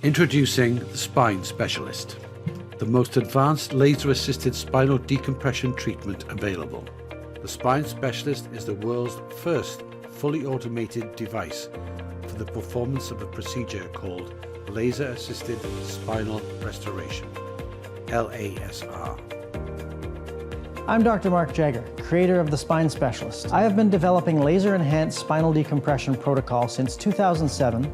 Introducing the Spine Specialist, the most advanced laser-assisted spinal decompression treatment available. The Spine Specialist is the world's first fully automated device for the performance of a procedure called Laser-Assisted Spinal Restoration, LASR. I'm Dr. Mark Jagger, creator of the Spine Specialist. I have been developing laser-enhanced spinal decompression protocol since 2007,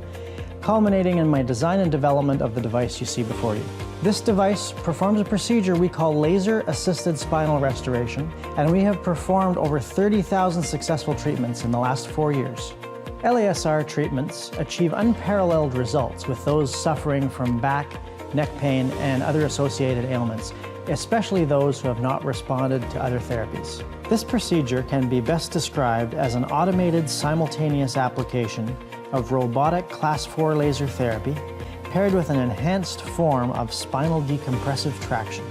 culminating in my design and development of the device you see before you. This device performs a procedure we call laser-assisted spinal restoration, and we have performed over 30,000 successful treatments in the last 4 years. LASR treatments achieve unparalleled results with those suffering from back, neck pain, and other associated ailments, especially those who have not responded to other therapies. This procedure can be best described as an automated simultaneous application of robotic Class 4 laser therapy paired with an enhanced form of spinal decompressive traction.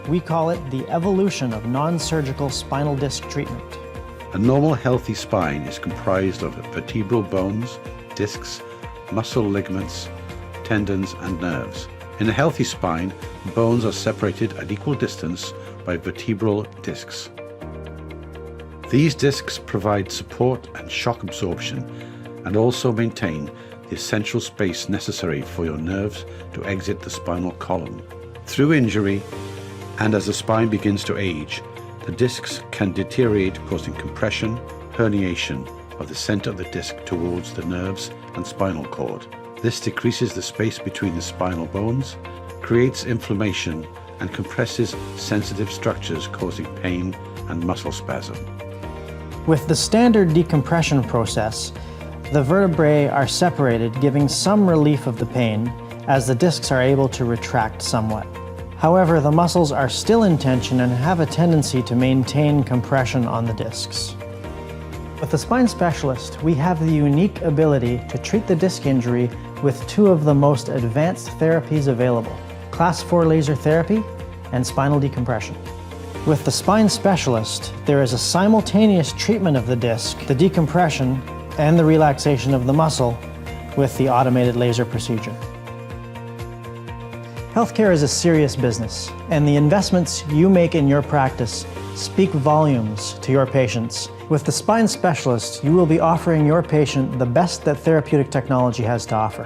We call it the evolution of non-surgical spinal disc treatment. A normal healthy spine is comprised of vertebral bones, discs, muscle ligaments, tendons and nerves. In a healthy spine, bones are separated at equal distance by vertebral discs. These discs provide support and shock absorption and also maintain the essential space necessary for your nerves to exit the spinal column. Through injury and as the spine begins to age, the discs can deteriorate, causing compression, herniation of the center of the disc towards the nerves and spinal cord. This decreases the space between the spinal bones, creates inflammation, and compresses sensitive structures, causing pain and muscle spasm. With the standard decompression process, the vertebrae are separated, giving some relief of the pain as the discs are able to retract somewhat. However, the muscles are still in tension and have a tendency to maintain compression on the discs. With the Spine Specialist, we have the unique ability to treat the disc injury with two of the most advanced therapies available: Class 4 laser therapy and spinal decompression. With the Spine Specialist, there is a simultaneous treatment of the disc, the decompression, and the relaxation of the muscle with the automated laser procedure. Healthcare is a serious business, and the investments you make in your practice speak volumes to your patients. With the Spine Specialist, you will be offering your patient the best that therapeutic technology has to offer.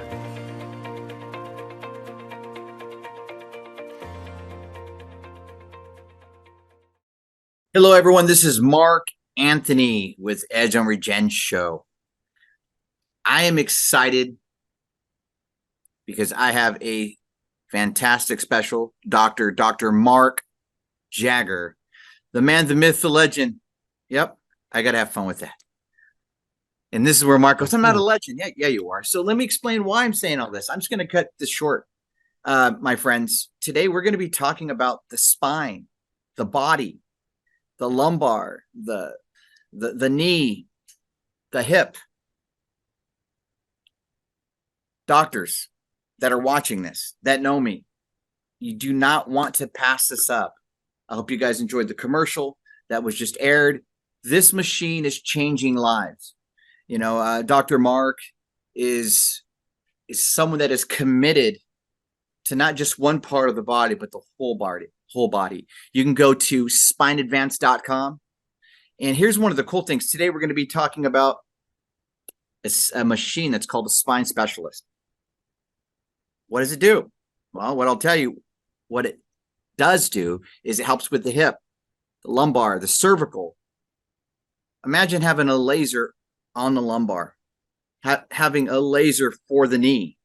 Hello, everyone. This is Mark Anthony with Edge on Regen Show. I am excited because I have a fantastic special, Dr. Mark Jagger, the man, the myth, the legend. Yep, I got to have fun with that. And this is where Mark goes, I'm not a legend. Yeah, you are. So let me explain why I'm saying all this. I'm just going to cut this short, my friends. Today, we're going to be talking about the spine, the body, the lumbar, the knee, the hip. Doctors that are watching this, that know me, you do not want to pass this up. I hope you guys enjoyed the commercial that was just aired. This machine is changing lives. You know, Dr. Mark is someone that is committed to not just one part of the body, but the whole body. You can go to spineadvance.com. And here's one of the cool things. Today, we're going to be talking about a machine that's called a Spine Specialist. What does it do? Well, what I'll tell you, what it does do is it helps with the hip, the lumbar, the cervical. Imagine having a laser on the lumbar, having a laser for the knee,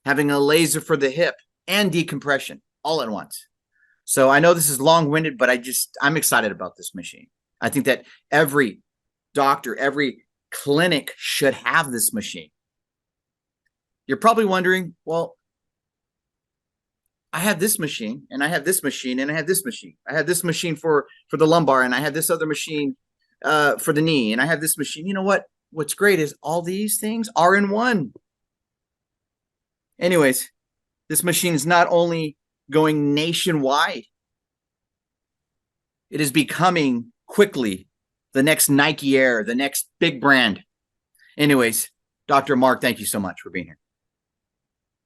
having a laser for the hip, and decompression all at once. So I know this is long-winded, but I'm excited about this machine. I think that every doctor, every clinic should have this machine. You're probably wondering, well, I have this machine, and I have this machine, and I have this machine. I have this machine for the lumbar, and I have this other machine for the knee, and I have this machine. You know what? What's great is all these things are in one. Anyways, this machine is not only going nationwide, it is becoming quickly the next Nike Air, the next big brand. Anyways, Dr. Mark, thank you so much for being here.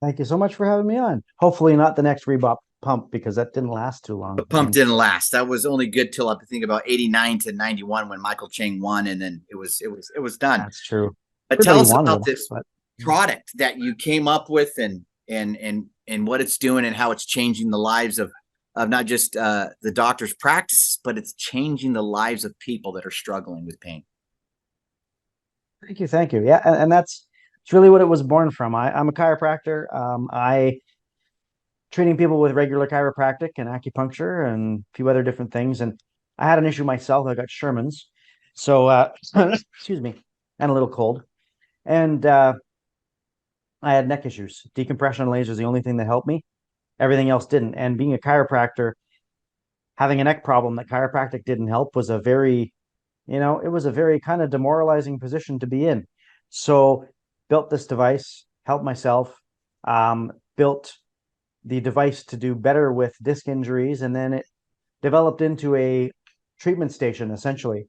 Thank you so much for having me on. Hopefully not the next Reebok pump, because that didn't last too long. The pump didn't last. That was only good till I think about 89 to 91 when Michael Chang won, and then it was done. That's true. But Everybody tell us about it, this product that you came up with, and what it's doing, and how it's changing the lives of not just the doctor's practices, but it's changing the lives of people that are struggling with pain. Thank you. Yeah, and that's it's really what it was born from. I'm a chiropractor. I treating people with regular chiropractic and acupuncture and a few other different things. And I had an issue myself. I got Sherman's, so excuse me, and a little cold, and I had neck issues. Decompression laser is the only thing that helped me. Everything else didn't. And being a chiropractor, having a neck problem that chiropractic didn't help was a very, it was a very kind of demoralizing position to be in. So built this device, helped myself, built the device to do better with disc injuries, and then it developed into a treatment station essentially,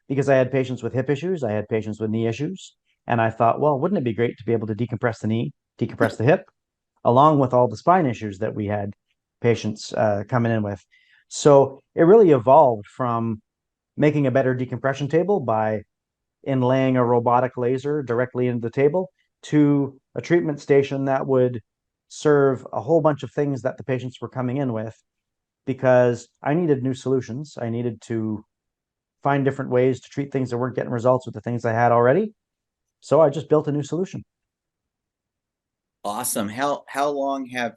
because I had patients with hip issues, I had patients with knee issues, and I thought, well, wouldn't it be great to be able to decompress the knee, decompress the hip, along with all the spine issues that we had patients coming in with. So it really evolved from making a better decompression table by inlaying a robotic laser directly into the table to a treatment station that would serve a whole bunch of things that the patients were coming in with, because I needed new solutions. I needed to find different ways to treat things that weren't getting results with the things I had already. So I just built a new solution. Awesome. How long have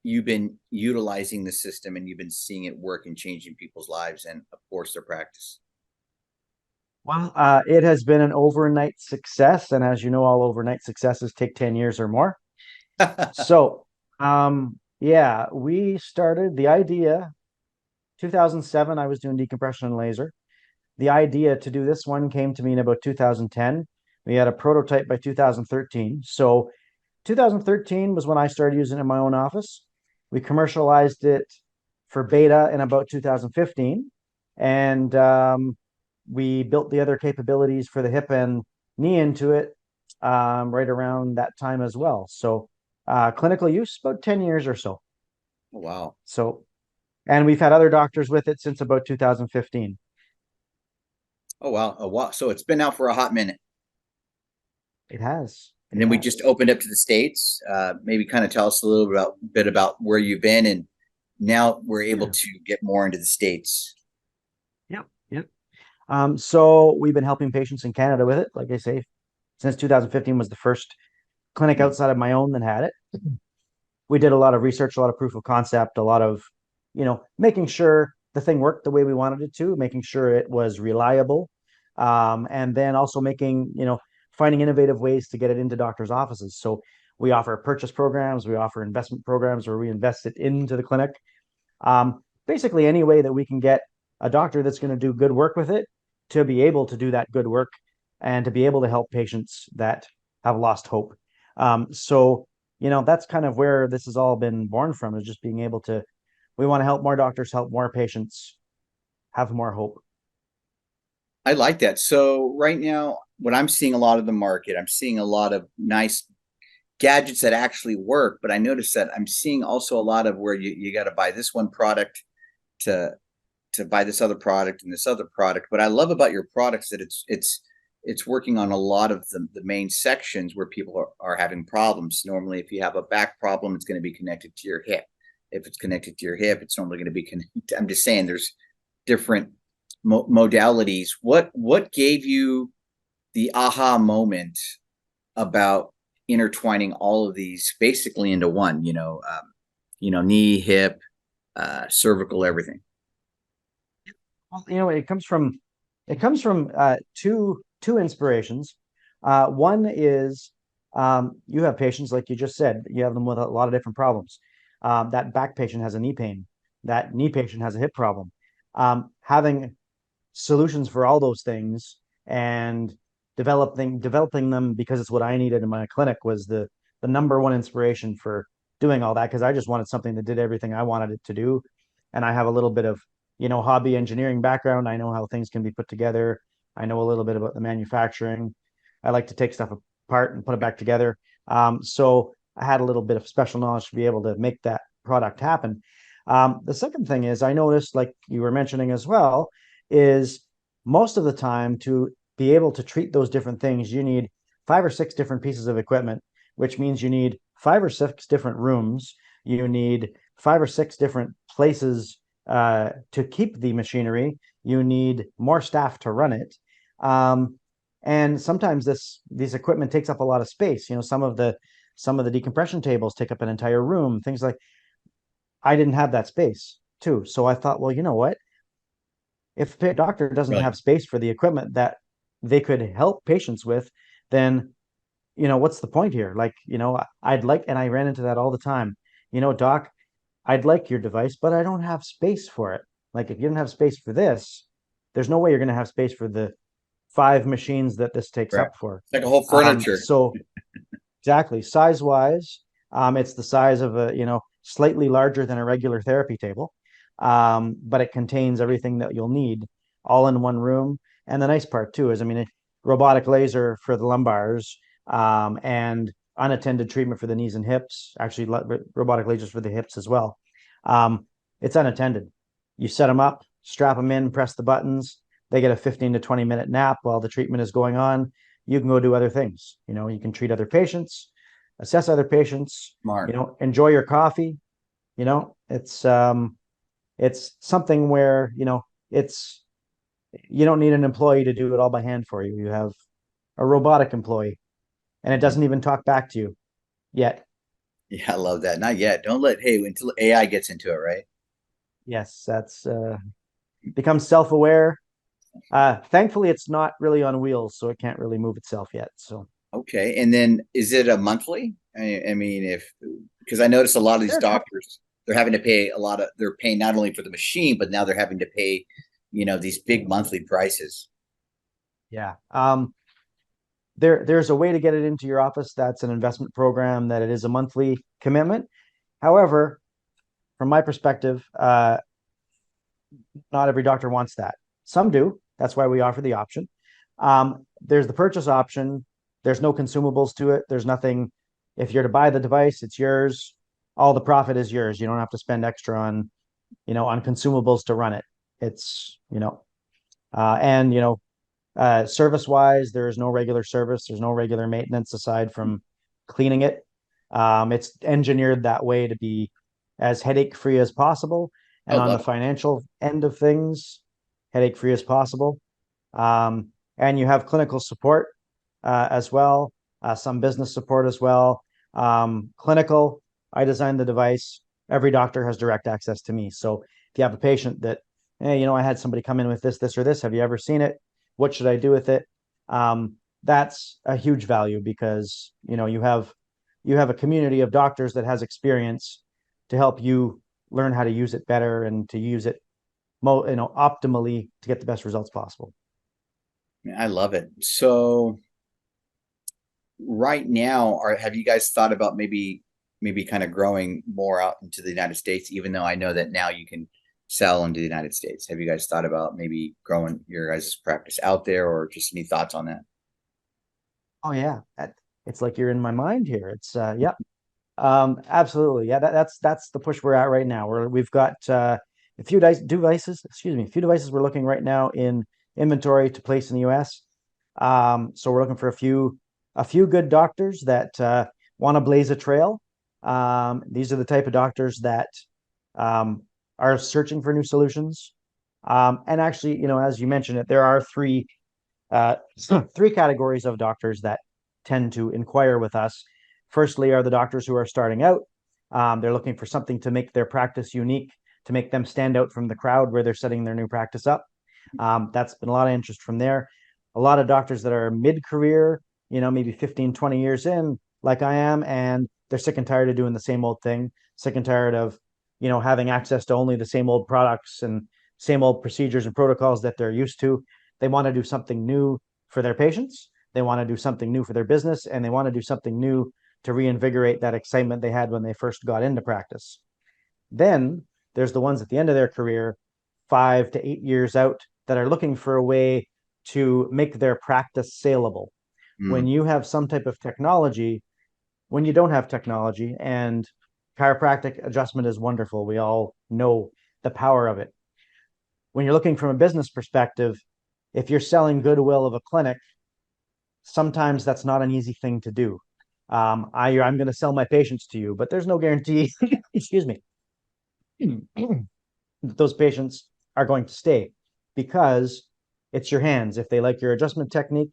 you been utilizing the system, and you've been seeing it work and changing people's lives and, of course, their practice? Well, it has been an overnight success. And as you know, all overnight successes take 10 years or more. So, yeah, we started the idea 2007. I was doing decompression and laser. The idea to do this one came to me in about 2010. We had a prototype by 2013. So 2013 was when I started using it in my own office. We commercialized it for beta in about 2015. And we built the other capabilities for the hip and knee into it right around that time as well. So clinical use, about 10 years or so. Wow. So, and we've had other doctors with it since about 2015. Oh, wow. Oh, wow. So it's been out for a hot minute. It has. And then we just opened up to the States. Maybe kind of tell us a little bit about where you've been, and now we're able to get more into the States. Yep. So we've been helping patients in Canada with it. Like I say, since 2015 was the first clinic outside of my own that had it. We did a lot of research, a lot of proof of concept, a lot of, making sure the thing worked the way we wanted it to, making sure it was reliable, and then also finding innovative ways to get it into doctors' offices. So we offer purchase programs, we offer investment programs where we invest it into the clinic. Basically, any way that we can get a doctor that's going to do good work with it to be able to do that good work and to be able to help patients that have lost hope. So, that's kind of where this has all been born from, is just being able to, we want to help more doctors, help more patients have more hope. I like that. So right now, when I'm seeing a lot of the market, I'm seeing a lot of nice gadgets that actually work, but I noticed that I'm seeing also a lot of where you got to buy this one product to buy this other product and this other product. What I love about your products that it's working on a lot of the main sections where people are having problems. Normally, if you have a back problem, it's going to be connected to your hip. If it's connected to your hip, it's normally going to be connected. I'm just saying there's different modalities. What gave you the aha moment about intertwining all of these basically into one, knee, hip, cervical, everything? Well, it comes from two inspirations. One is you have patients, like you just said, you have them with a lot of different problems. That back patient has a knee pain. That knee patient has a hip problem. Having solutions for all those things and developing them, because it's what I needed in my clinic, was the the number one inspiration for doing all that, because I just wanted something that did everything I wanted it to do. And I have a little bit of, hobby engineering background. I know how things can be put together. I know a little bit about the manufacturing. I like to take stuff apart and put it back together. So I had a little bit of special knowledge to be able to make that product happen. The second thing is I noticed, like you were mentioning as well, is most of the time to be able to treat those different things, you need 5 or 6 different pieces of equipment, which means you need 5 or 6 different rooms. You need 5 or 6 different places to keep the machinery. You need more staff to run it. And sometimes these equipment takes up a lot of space. Some of the decompression tables take up an entire room, things like. I didn't have that space too. So I thought, well, you know what? If a doctor doesn't Really? have space for the equipment that they could help patients with, then, what's the point here? Like, I'd like, and I ran into that all the time, doc, I'd like your device, but I don't have space for it. Like, if you don't have space for this, there's no way you're going to have space for the 5 machines that this takes Right. up for. It's like a whole furniture. So exactly, size wise, it's the size of slightly larger than a regular therapy table, but it contains everything that you'll need all in one room. And the nice part too is, I mean, a robotic laser for the lumbars, and unattended treatment for the knees and hips. Actually, robotic lasers for the hips as well. It's unattended. You set them up, strap them in, press the buttons. They get a 15 to 20-minute nap while the treatment is going on. You can go do other things. You can treat other patients, assess other patients, Smart. enjoy your coffee. It's something where, it's you don't need an employee to do it all by hand for you. You have a robotic employee, and it doesn't even talk back to you yet. Yeah, I love that. Not yet. Don't let, hey, until AI gets into it, right? Yes, that's becomes self-aware. Thankfully, it's not really on wheels, so it can't really move itself yet. So Okay. And then is it a monthly? I mean, if because I noticed a lot of these there are a couple. doctors, they're having to pay a lot of, they're paying not only for the machine, but now they're having to pay, these big monthly prices. Yeah. There's a way to get it into your office. That's an investment program that it is a monthly commitment. However, from my perspective, not every doctor wants that. Some do. That's why we offer the option. There's the purchase option. There's no consumables to it. There's nothing. If you're to buy the device, it's yours. All the profit is yours. You don't have to spend extra on consumables to run it. It's, and service wise, there is no regular service. There's no regular maintenance aside from cleaning it. It's engineered that way to be as headache free as possible. I And on the love it. financial end of things, headache free as possible. And you have clinical support as well, some business support as well. Clinical, I designed the device. Every doctor has direct access to me. So if you have a patient that, hey, I had somebody come in with this, or this, have you ever seen it? What should I do with it? That's a huge value because, you have a community of doctors that has experience to help you learn how to use it better and to use it optimally to get the best results possible. I love it. So right now, have you guys thought about maybe kind of growing more out into the United States, even though I know that now you can sell into the United States? Have you guys thought about maybe growing your guys' practice out there, or just any thoughts on that? Oh yeah, it's like you're in my mind here. It's yeah, absolutely. Yeah, that's the push we're at right now. We've got a few devices, excuse me, a few devices we're looking right now in inventory to place in the US. So we're looking for a few good doctors that want to blaze a trail. These are the type of doctors that um, are searching for new solutions. And actually, as you mentioned it, there are uh, three categories of doctors that tend to inquire with us. Firstly, are the doctors who are starting out. They're looking for something to make their practice unique, to make them stand out from the crowd where they're setting their new practice up. That's been a lot of interest from there. A lot of doctors that are mid-career, maybe 15, 20 years in, like I am, and they're sick and tired of doing the same old thing, sick and tired of, having access to only the same old products and same old procedures and protocols that they're used to. They want to do something new for their patients. They want to do something new for their business, and they want to do something new to reinvigorate that excitement they had when they first got into practice. Then there's the ones at the end of their career, 5 to 8 years out, that are looking for a way to make their practice saleable. When you have some type of technology, when you don't have technology, and chiropractic adjustment is wonderful. We all know the power of it. When you're looking from a business perspective, if you're selling goodwill of a clinic, sometimes that's not an easy thing to do. I'm going to sell my patients to you, but there's no guarantee, excuse me, that those patients are going to stay, because it's your hands. If they like your adjustment technique,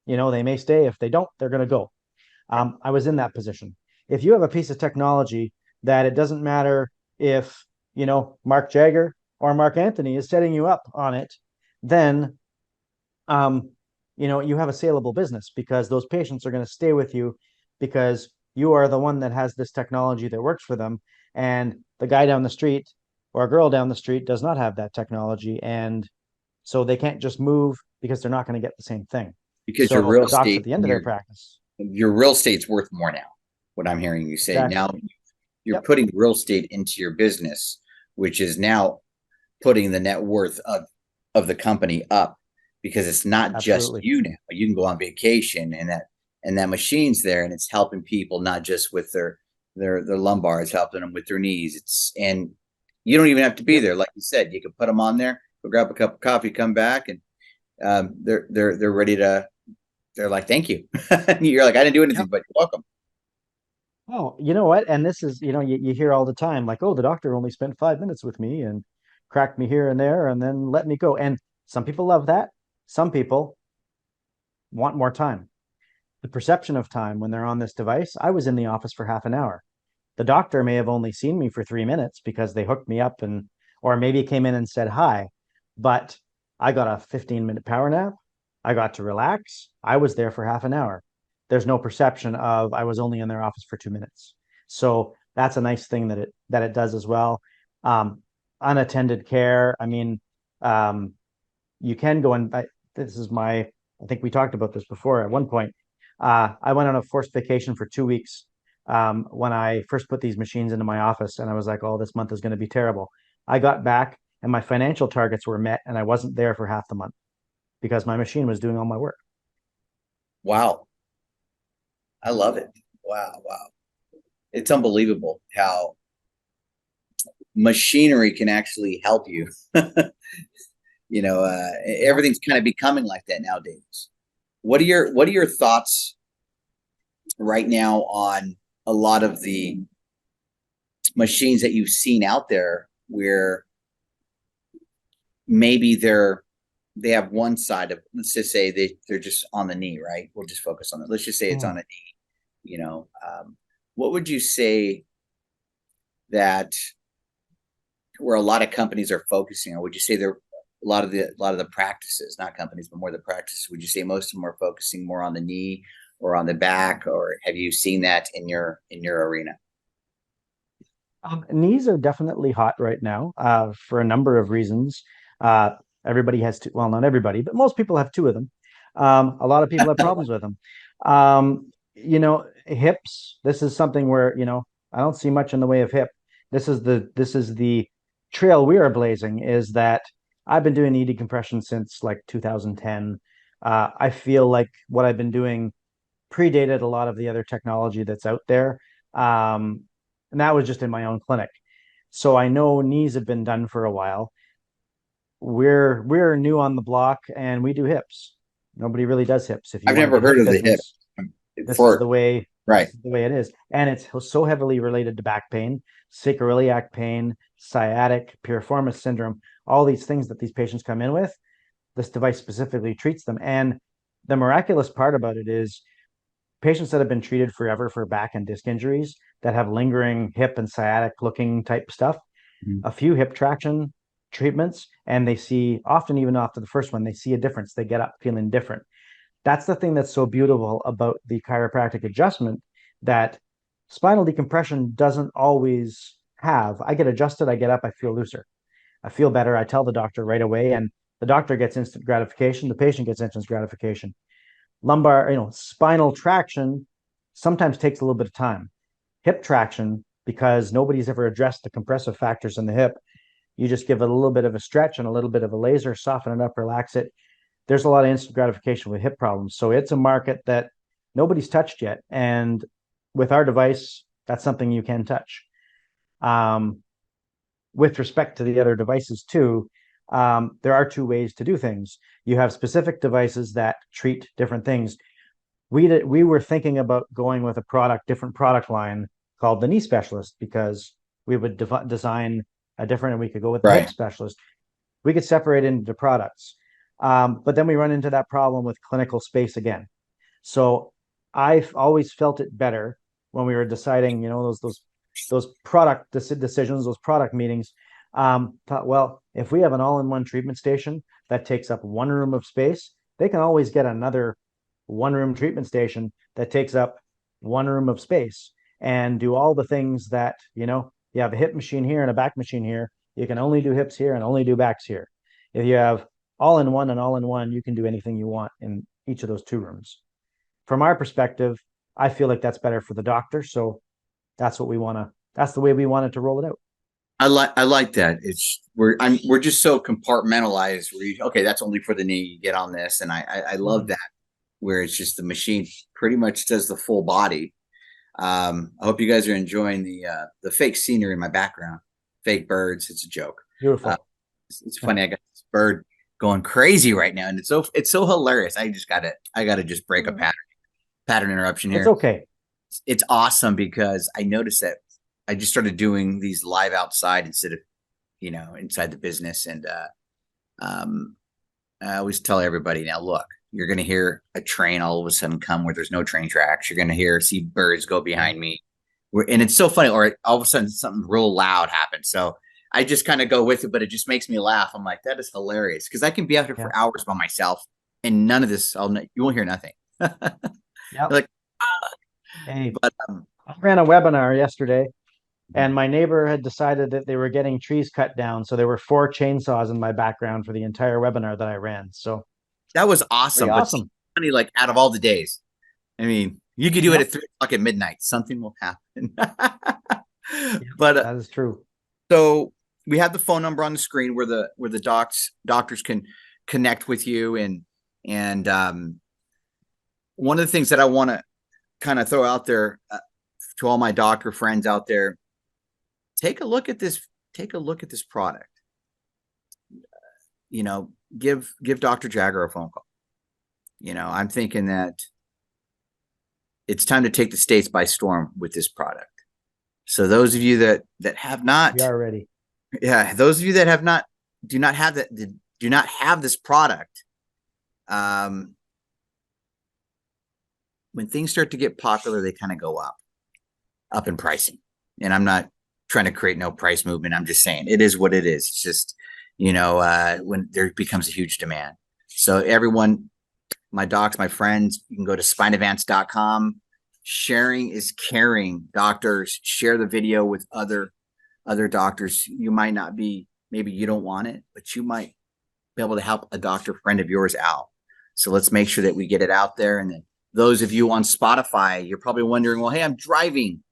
they may stay. If they don't, they're going to go. I was in that position. If you have a piece of technology that it doesn't matter if, Mark Jagger or Mark Anthony is setting you up on it, then, you have a saleable business, because those patients are going to stay with you because you are the one that has this technology that works for them. And the guy down the street or a girl down the street does not have that technology. And so they can't just move, because they're not going to get the same thing. Because so your real docs estate at the end of their practice. Your real estate's worth more now. What I'm hearing you say Exactly. now, you're putting real estate into your business, which is now putting the net worth of the company up, because it's not Absolutely. just you now. You can go on vacation, and that machine's there, and it's helping people not just with their lumbar, it's helping them with their knees. And you don't even have to be there, like you said. You can put them on there, go grab a cup of coffee, come back, and they're ready to. They're like, thank you. You're like, I didn't do anything, but you're welcome. Oh, you know what? And this is, you hear all the time, like, oh, the doctor only spent 5 minutes with me and cracked me here and there and then let me go. And some people love that. Some people want more time. The perception of time when they're on this device, I was in the office for half an hour. The doctor may have only seen me for 3 minutes because they hooked me up, or maybe came in and said hi, but I got a 15-minute power nap. I got to relax. I was there for half an hour. There's no perception of I was only in their office for 2 minutes. So that's a nice thing that it does as well. Unattended care. I mean, you can go and I think we talked about this before at one point. I went on a forced vacation for 2 weeks when I first put these machines into my office, and I was like, oh, this month is going to be terrible. I got back and my financial targets were met, and I wasn't there for half the month because my machine was doing all my work. Wow. I love it. Wow. It's unbelievable how machinery can actually help you. Everything's kind of becoming like that nowadays. What are your thoughts right now on a lot of the machines that you've seen out there where maybe they have one side of, let's just say they're just on the knee, right? We'll just focus on it. Let's just say it's on a knee. What would you say that where a lot of companies are focusing on? Would you say they're a lot of the practices, not companies, but more the practices? Would you say most of them are focusing more on the knee or on the back, or have you seen that in your arena? Knees are definitely hot right now for a number of reasons. Everybody has two, well, not everybody, but most people have two of them. A lot of people have problems with them. Hips, this is something where, I don't see much in the way of hip. This is the trail we are blazing, is that I've been doing knee decompression since like 2010. I feel like what I've been doing predated a lot of the other technology that's out there. And that was just in my own clinic. So I know knees have been done for a while. We're new on the block, and we do hips. Nobody really does hips. If you I've want to never get heard hip of the hip. business, this is the way, right? this is the way it is. And it's so heavily related to back pain, sacroiliac pain, sciatic, piriformis syndrome, all these things that these patients come in with. This device specifically treats them. And the miraculous part about it is patients that have been treated forever for back and disc injuries that have lingering hip and sciatic looking type stuff, a few hip traction treatments, and they see, often even after the first one, they see a difference. They get up feeling different. That's the thing that's so beautiful about the chiropractic adjustment that spinal decompression doesn't always have. I get adjusted, I get up, I feel looser, I feel better. I tell the doctor right away, and the doctor gets instant gratification. The patient gets instant gratification. Lumbar, spinal traction, sometimes takes a little bit of time. Hip traction, because nobody's ever addressed the compressive factors in the hip, you just give it a little bit of a stretch and a little bit of a laser, soften it up, relax it. There's a lot of instant gratification with hip problems. So it's a market that nobody's touched yet. And with our device, that's something you can touch. With respect to the other devices too, there are two ways to do things. You have specific devices that treat different things. We were thinking about going with a different product line called the knee specialist, because we would design a different, and we could go with the hip specialist. We could separate into products. But then we run into that problem with clinical space again. So I've always felt it better when we were deciding, those product decisions, those product meetings. Thought, well, if we have an all-in-one treatment station that takes up one room of space, they can always get another one-room treatment station that takes up one room of space and do all the things that, you have a hip machine here and a back machine here. You can only do hips here and only do backs here. If you have all-in-one and all-in-one, you can do anything you want in each of those two rooms. From our perspective, I feel like that's better for the doctor. So that's the way we wanted to roll it out. I like that. We're just so compartmentalized. Okay, that's only for the knee. You get on this, and I love that, where it's just the machine pretty much does the full body. I hope you guys are enjoying the fake scenery in my background. Fake birds. It's a joke. Beautiful. It's funny. I got this bird going crazy right now, and it's so hilarious. I gotta just break a pattern interruption here. It's okay. It's awesome because I noticed that I just started doing these live outside instead of, inside the business. And I always tell everybody, now look, you're going to hear a train all of a sudden come where there's no train tracks. You're going to see birds go behind me. And it's so funny, or all of a sudden something real loud happens. So I just kind of go with it, but it just makes me laugh. I'm like, that is hilarious, because I can be out here for hours by myself and none of this, you won't hear nothing. Like, hey, but I ran a webinar yesterday, and my neighbor had decided that they were getting trees cut down. So there were 4 chainsaws in my background for the entire webinar that I ran. So that was awesome. Awesome. But funny, like, out of all the days, I mean, you could do it at 3 o'clock at midnight. Something will happen. But that is true. So we have the phone number on the screen where the doctors can connect with you. And one of the things that I want to kind of throw out there to all my doctor friends out there, take a look at this product. Give Dr. Jagger a phone call. I'm thinking that it's time to take the States by storm with this product. So those of you that have not, we are ready. Yeah, those of you that do not have this product. When things start to get popular, they kind of go up in pricing. And I'm not trying to create no price movement. I'm just saying it is what it is. It's just, when there becomes a huge demand. So everyone, my docs, my friends, you can go to spineadvance.com. Sharing is caring. Doctors, share the video with other doctors. You might not be, maybe you don't want it, but you might be able to help a doctor friend of yours out. So let's make sure that we get it out there. And then those of you on Spotify, you're probably wondering, well, hey, I'm driving.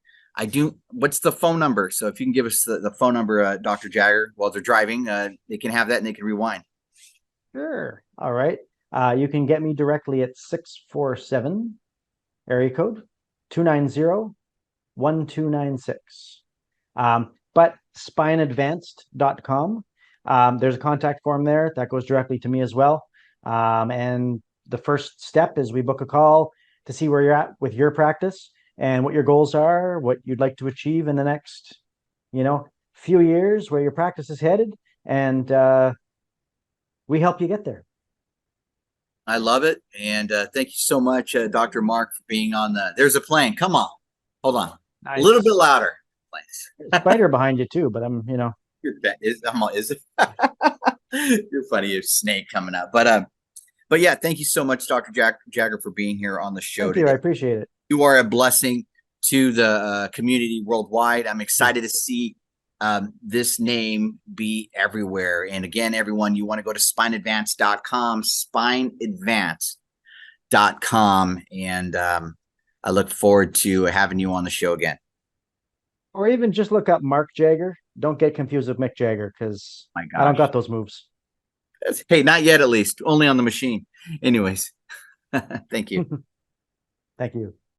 What's the phone number? So if you can give us the phone number, Dr. Jagger, while they're driving, they can have that and they can rewind. Sure. All right. You can get me directly at 647 area code 290-1296. But spineadvanced.com. There's a contact form there that goes directly to me as well. And the first step is we book a call to see where you're at with your practice and what your goals are, what you'd like to achieve in the next, few years, where your practice is headed. And we help you get there. I love it. And thank you so much, Dr. Mark, for being on there's a plane. Come on. Hold on. Nice. A little bit louder. There's a spider behind you too, but I'm. Is it? You're funny. A snake coming up. But yeah, thank you so much, Dr. Jagger, for being here on the show. Thank you. I appreciate it. You are a blessing to the community worldwide. I'm excited to see this name be everywhere. And again, everyone, you want to go to spineadvance.com, spineadvance.com. And I look forward to having you on the show again. Or even just look up Mark Jagger. Don't get confused with Mick Jagger because My I don't gosh. got those moves. Hey, not yet, at least. Only on the machine. Anyways, thank you. Thank you.